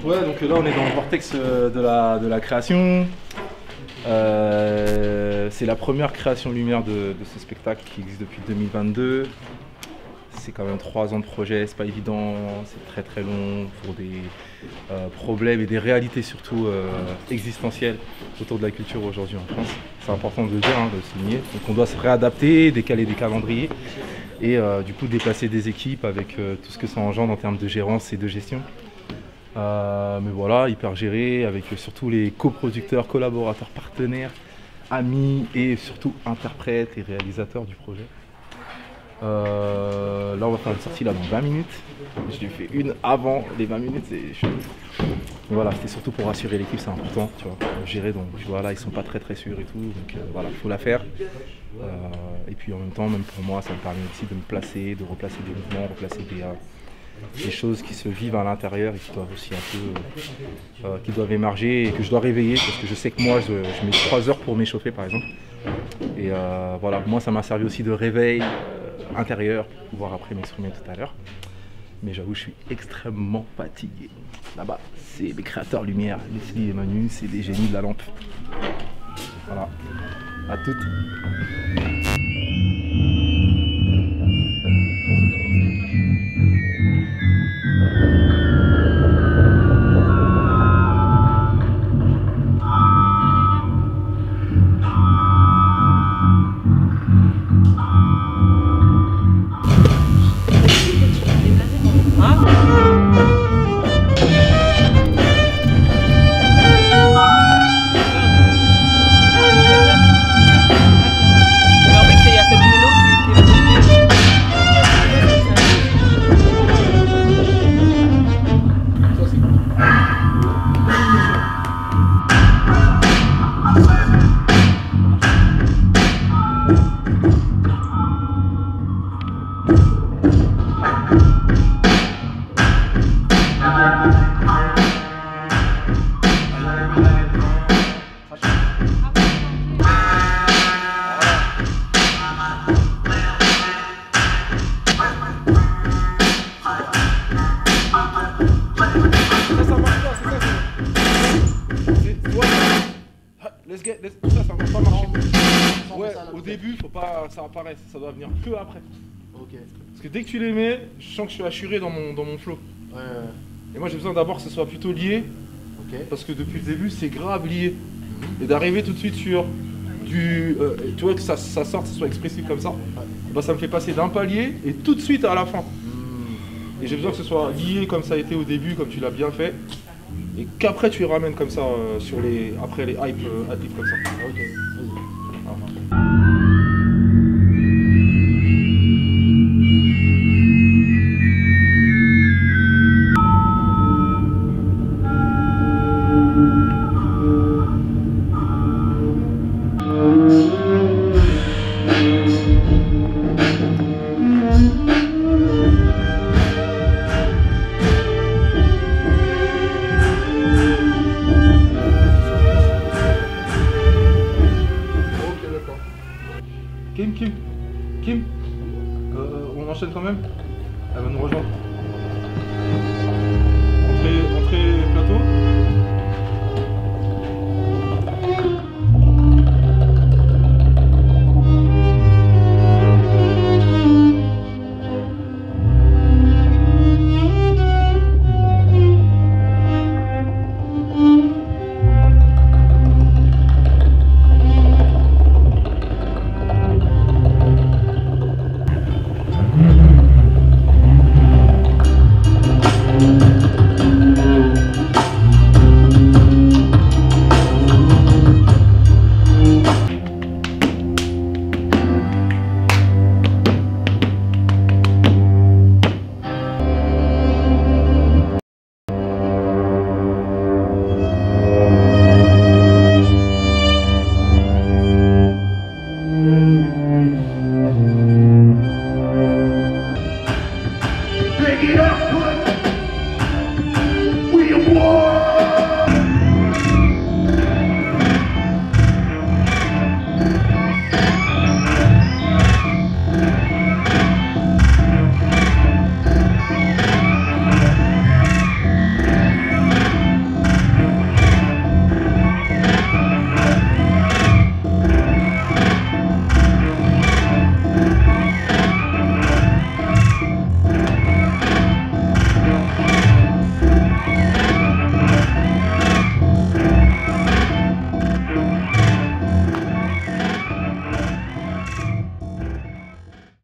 Ouais, donc là on est dans le vortex de la création. C'est la première création lumière de ce spectacle qui existe depuis 2022. C'est quand même 3 ans de projet, c'est pas évident, c'est très très long pour des problèmes et des réalités surtout existentielles autour de la culture aujourd'hui en France. C'est important de le dire, de le souligner. Donc on doit se réadapter, décaler des calendriers et du coup déplacer des équipes avec tout ce que ça engendre en termes de gérance et de gestion. Mais voilà, hyper géré avec surtout les coproducteurs, collaborateurs, partenaires, amis et surtout interprètes et réalisateurs du projet. Là on va faire une sortie là dans 20 minutes. Je l'ai fait une avant les 20 minutes, c'est chaud. Mais voilà, c'était surtout pour rassurer l'équipe, c'est important, tu vois, gérer. Donc tu vois là ils sont pas très sûrs et tout, donc voilà, il faut la faire. Et puis en même temps, même pour moi, ça me permet aussi de me placer, de replacer des mouvements, replacer des choses qui se vivent à l'intérieur et qui doivent aussi un peu qui doivent émerger et que je dois réveiller parce que je sais que moi je mets 3 heures pour m'échauffer par exemple. Et voilà, moi ça m'a servi aussi de réveil intérieur pour pouvoir après m'exprimer tout à l'heure. Mais j'avoue, je suis extrêmement fatigué. Là-bas, c'est les créateurs lumière, Leslie et Manu, c'est des génies de la lampe. Voilà, à toutes. Ça va pas marcher. Ouais, au début, faut pas ça apparaisse, ça doit venir que après. Ok. Parce que dès que tu les mets, je sens que je suis assuré dans mon flow. Ouais. Et moi j'ai besoin d'abord que ce soit plutôt lié. Ok. Parce que depuis le début, c'est grave lié. Et d'arriver tout de suite sur du. Tu vois que ça sorte, que ce soit expressif comme ça. Ouais. Bah, ça me fait passer d'un palier et tout de suite à la fin. Et j'ai besoin que ce soit lié comme ça a été au début, comme tu l'as bien fait. Et qu'après tu ramènes comme ça sur les. Après les hype hâtifs comme ça. Ok, vas-y. Kim, on enchaîne quand même. Elle va nous rejoindre. Entrée plateau. Pick it up.